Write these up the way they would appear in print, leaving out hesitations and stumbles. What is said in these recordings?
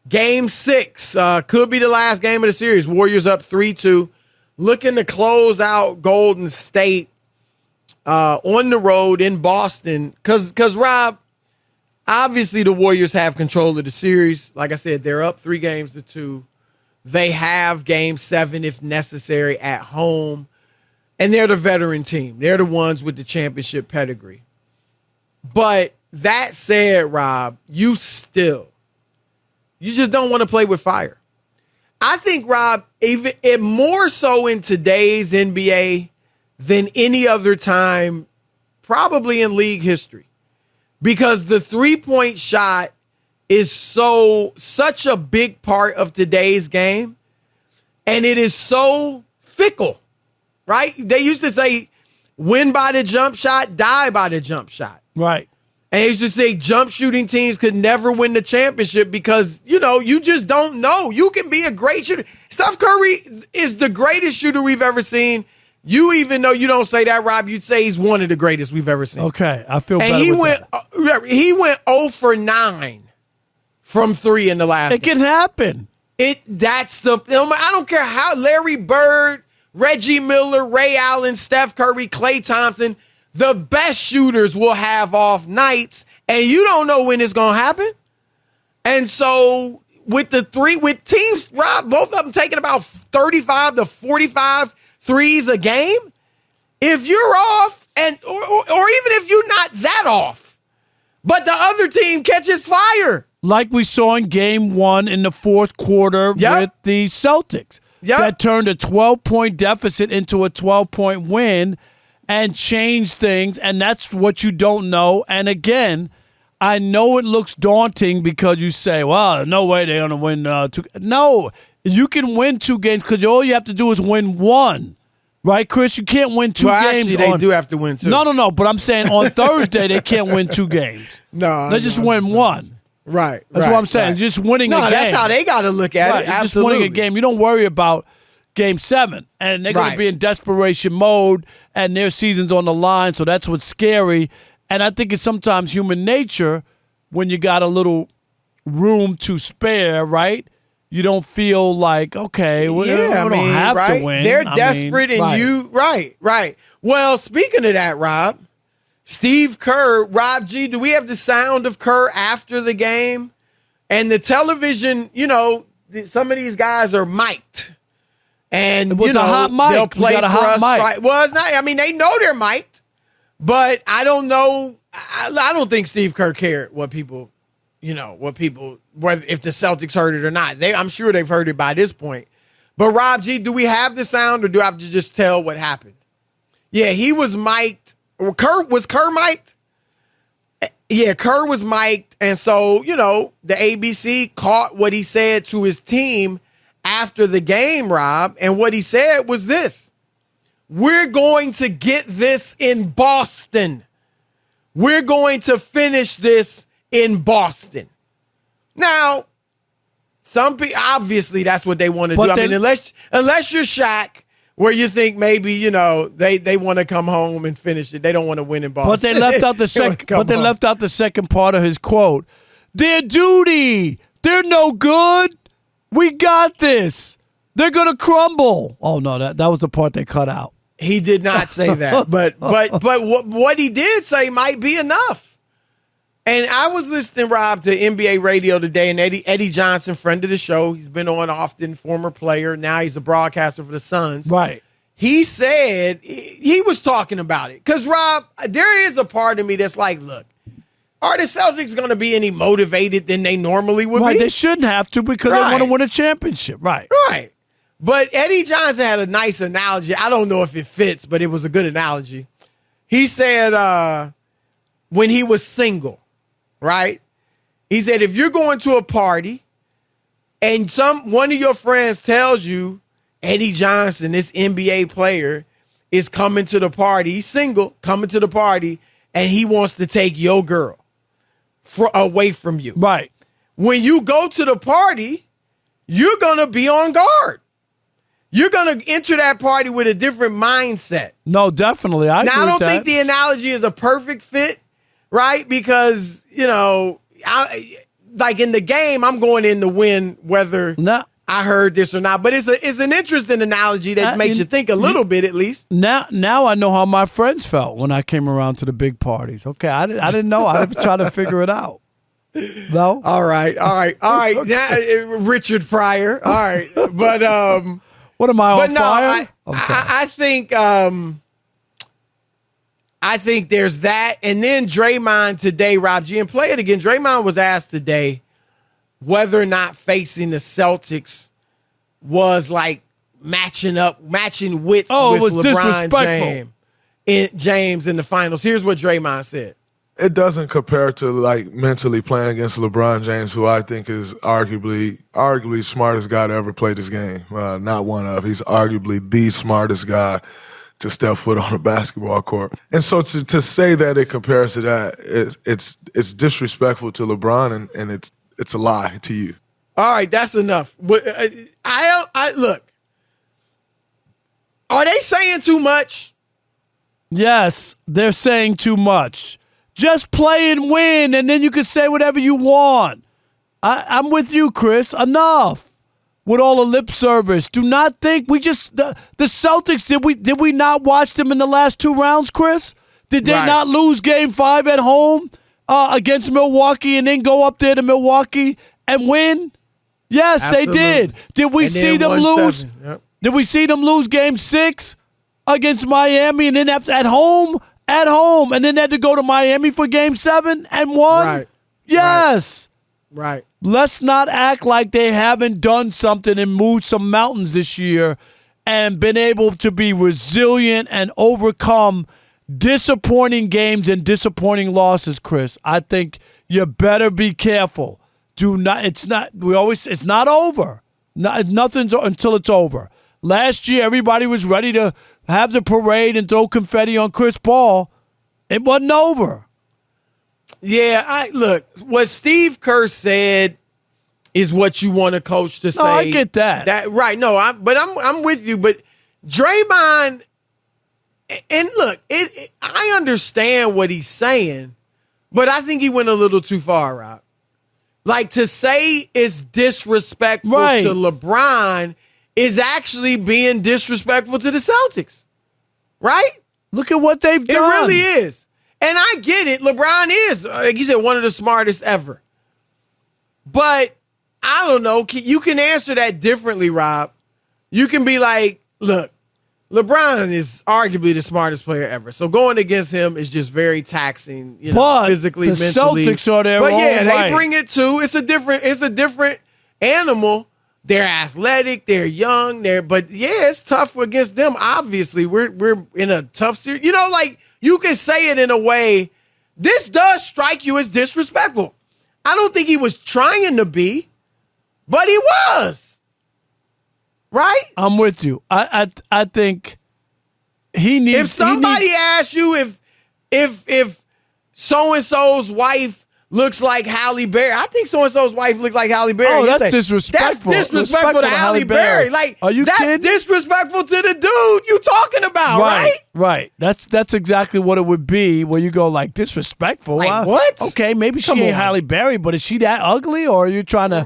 Game 6 could be the last game of the series. Warriors up 3-2. Looking to close out Golden State on the road in Boston. Because, Rob, obviously the Warriors have control of the series. Like I said, they're up 3-2. They have Game 7, if necessary, at home. And they're the veteran team. They're the ones with the championship pedigree. But that said, Rob, you just don't want to play with fire. I think, Rob, even more so in today's NBA than any other time, probably in league history, because the three-point shot is such a big part of today's game, and it is so fickle, right? They used to say, win by the jump shot, die by the jump shot. Right. And they used to say jump shooting teams could never win the championship because, you just don't know. You can be a great shooter. Steph Curry is the greatest shooter we've ever seen. You, even though you don't say that, Rob, you'd say he's one of the greatest we've ever seen. Okay, I feel better and he went, that. He went 0 for 9 from 3 in the last It can happen. I don't care how Larry Bird, Reggie Miller, Ray Allen, Steph Curry, Klay Thompson, the best shooters will have off nights, and you don't know when it's going to happen. And so with teams, Rob, both of them taking about 35 to 45 threes a game, if you're off, or even if you're not that off, but the other team catches fire. Like we saw in Game 1 in the fourth quarter with the Celtics. That turned a 12-point deficit into a 12-point win and change things, and that's what you don't know. And again, I know it looks daunting because you say, well, no way they're going to win 2. No, you can win 2 games because all you have to do is win 1. Right, Chris? You can't win 2 games. Actually, they do have to win 2. No, but I'm saying on Thursday they can't win 2 games. No. They just win 1. Right. That's what I'm saying. Right. Just winning a game. That's how they got to look at it. Absolutely. Just winning a game. You don't worry about Game 7, and they're going to be in desperation mode, and their season's on the line, so that's what's scary. And I think it's sometimes human nature when you got a little room to spare, right? You don't feel like, okay, we don't have to win. They're desperate, and you, right. Well, speaking of that, Rob, Steve Kerr, Rob G, do we have the sound of Kerr after the game? And the television, some of these guys are mic'd. And, it was a hot mic. They'll play for us. Mic. Right? Well, it's not. I mean, they know they're mic'd, but I don't know. I don't think Steve Kerr cared whether if the Celtics heard it or not. I'm sure they've heard it by this point. But Rob G, do we have the sound, or do I have to just tell what happened? Yeah, he was mic'd. Was Kerr mic'd? Yeah, Kerr was mic'd, and so the ABC caught what he said to his team after the game, Rob, and what he said was this: we're going to get this in Boston. We're going to finish this in Boston. Now, some people, obviously that's what they want to do. I mean, unless you're Shaq, where you think maybe, they want to come home and finish it. They don't want to win in Boston. But they left out the second part of his quote. Their duty. They're no good. We got this. They're going to crumble. Oh, no, that was the part they cut out. He did not say that. but what he did say might be enough. And I was listening, Rob, to NBA radio today, and Eddie Johnson, friend of the show, he's been on often, former player. Now he's a broadcaster for the Suns. Right. He said, he was talking about it. Because, Rob, there is a part of me that's like, look, are the Celtics going to be any motivated than they normally would be? Right, they shouldn't have to because they want to win a championship. Right. Right. But Eddie Johnson had a nice analogy. I don't know if it fits, but it was a good analogy. He said when he was single, right? He said, if you're going to a party and one of your friends tells you Eddie Johnson, this NBA player, is coming to the party, he's single, coming to the party, and he wants to take your girl away from you. Right. When you go to the party, you're going to be on guard. You're going to enter that party with a different mindset. No, definitely. I don't think the analogy is a perfect fit, right? Because, like in the game, I'm going in to win whether I heard this or not. But it's an interesting analogy that makes you think a little bit at least. Now I know how my friends felt when I came around to the big parties. Okay, I didn't know. I was trying to figure it out. No? All right. Now, Richard Pryor. All right. But what am I on fire? I think there's that. And then Draymond today, Rob G, and play it again. Draymond was asked today whether or not facing the Celtics was like matching wits with LeBron James in the finals. Here's what Draymond said. It doesn't compare to like mentally playing against LeBron James, who I think is arguably smartest guy to ever play this game. Not one of. He's arguably the smartest guy to step foot on a basketball court. And so to say that it compares to that, it's disrespectful to LeBron and it's a lie to you. All right, that's enough. I look. Are they saying too much? Yes, they're saying too much. Just play and win, and then you can say whatever you want. I'm with you, Chris. Enough with all the lip service. Do not think the Celtics, did we not watch them in the last 2 rounds, Chris? Did they not lose Game 5 at home against Milwaukee and then go up there to Milwaukee and win? Yes, Absolutely. They did. Did we see them lose? Yep. Did we see them lose Game 6 against Miami and then at home? At home, and then had to go to Miami for Game 7 and won? Right. Yes. Right. Let's not act like they haven't done something and moved some mountains this year and been able to be resilient and overcome disappointing games and disappointing losses, Chris. I think you better be careful. It's not over. Nothing's until it's over. Last year, everybody was ready to have the parade and throw confetti on Chris Paul. It wasn't over. Yeah, look, what Steve Kerr said is what you want a coach to say. No, I get that. Right. No, I'm with you. But Draymond, and look, I understand what he's saying, but I think he went a little too far, Rob. Like, to say it's disrespectful to LeBron is actually being disrespectful to the Celtics, right? Look at what they've done. It really is. And I get it. LeBron is, like you said, one of the smartest ever. But I don't know. You can answer that differently, Rob. You can be like, look, LeBron is arguably the smartest player ever. So going against him is just very taxing, physically, mentally. Celtics are there. But yeah, they bring it too. It's a different animal. They're athletic, they're young, but yeah, it's tough against them. Obviously, we're in a tough series. Like you can say it in a way. This does strike you as disrespectful. I don't think he was trying to be, but he was. Right? I'm with you. I think he needs. If somebody asks you if so and so's wife looks like Halle Berry, I think so and so's wife looks like Halle Berry. Oh, that's disrespectful. That's disrespectful to Halle Berry. Like, are you kidding? That's disrespectful to the dude you talking about, right? Right. That's exactly what it would be when you go like disrespectful. Like, what? Okay, maybe she ain't Halle Berry, but is she that ugly, or are you trying to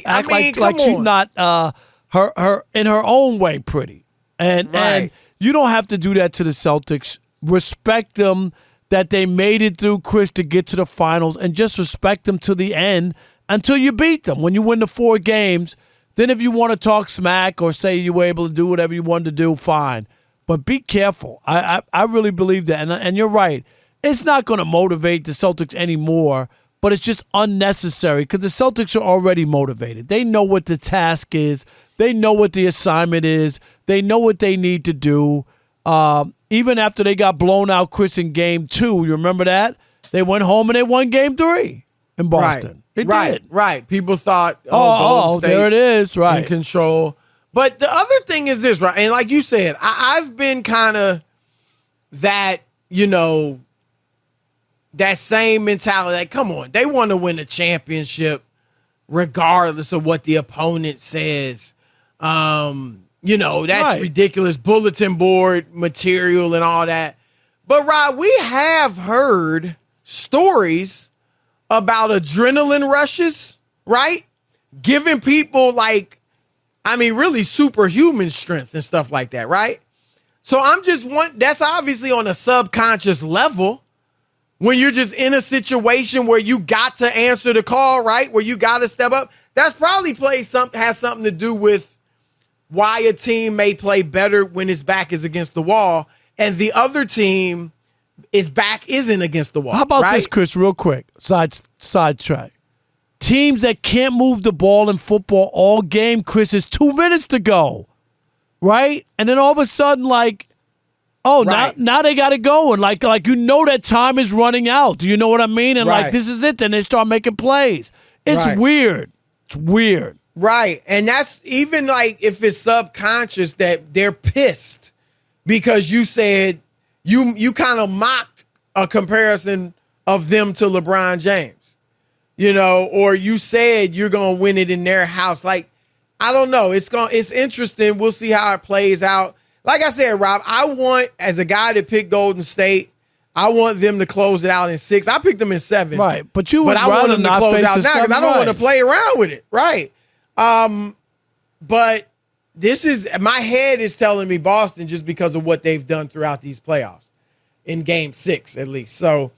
act like she's not her in her own way pretty? And you don't have to do that to the Celtics. Respect them that they made it through, Chris, to get to the finals, and just respect them to the end until you beat them. When you win the 4 games, then if you want to talk smack or say you were able to do whatever you wanted to do, fine. But be careful. I really believe that. And you're right. It's not going to motivate the Celtics anymore, but it's just unnecessary because the Celtics are already motivated. They know what the task is. They know what the assignment is. They know what they need to do. Even after they got blown out, Chris, in Game 2, you remember that? They went home and they won Game 3 in Boston. They did. Right. People thought, Golden State there it is, right. in control. But the other thing is this, right? And like you said, I've been kind of that, that same mentality. Like, come on, they want to win a championship regardless of what the opponent says. That's ridiculous bulletin board material and all that. But, Rob, we have heard stories about adrenaline rushes, right? Giving people really superhuman strength and stuff like that, right? So that's obviously on a subconscious level when you're just in a situation where you got to answer the call, right? Where you got to step up. That's probably has something to do with why a team may play better when its back is against the wall and the other team, its back isn't against the wall. How about right? this, Chris, real quick? Sidetrack. Teams that can't move the ball in football all game, Chris, is 2 minutes to go, right? And then all of a sudden, now they got to go. And like that time is running out. Do you know what I mean? And this is it. Then they start making plays. It's weird. It's weird. Right. And that's even if it's subconscious that they're pissed because you said you kind of mocked a comparison of them to LeBron James, or you said you're going to win it in their house. I don't know. It's interesting. We'll see how it plays out. Like I said, Rob, as a guy that picked Golden State, I want them to close it out in 6. I picked them in 7. Right. But I want them to close it out now because I don't want to play around with it. Right. But my head is telling me Boston just because of what they've done throughout these playoffs in game 6, at least. So